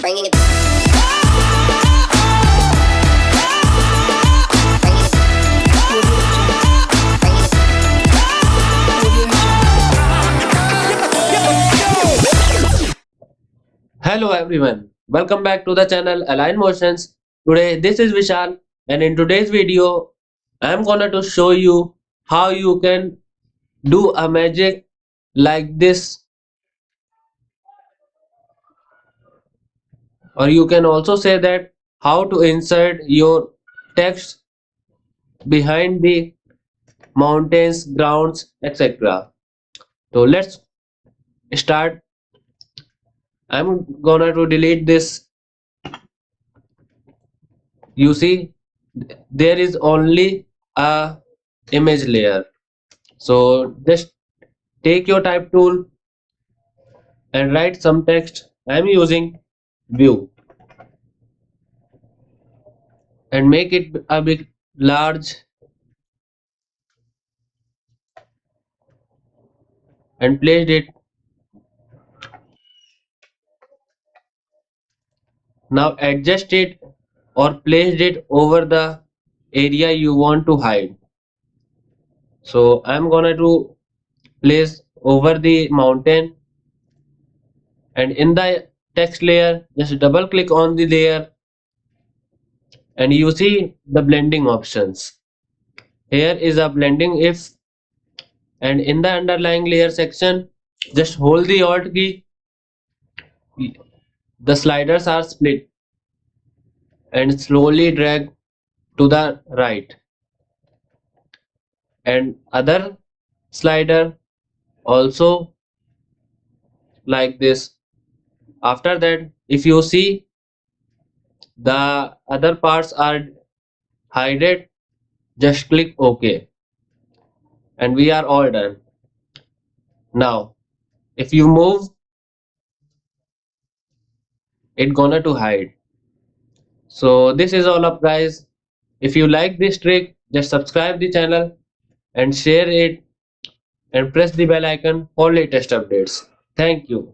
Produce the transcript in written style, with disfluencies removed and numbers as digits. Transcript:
bringing it. Hello everyone, welcome back to the channel Align Motions. Today this is Vishal and in today's video I am gonna to show you how you can do a magic like this, or you can also say that how to insert your text behind the mountains, grounds, etc. So let's start. I'm gonna to delete this. You see there is only a image layer. So just take your type tool and write some text. I am using view and make it a bit large and place it. Now adjust it or place it over the area you want to hide. So I'm gonna to place over the mountain, and in the text layer just double click on the layer and you see the blending options. Here is a blending if, and in the underlying layer section just hold the alt key. The sliders are split and slowly drag to the right, and other slider also like this. After that, if you see the other parts are hidden, just click OK and we are all done. Now if you move it gonna to hide. So this is all up guys. If you like this trick, just subscribe the channel and share it and press the bell icon for latest updates. Thank you.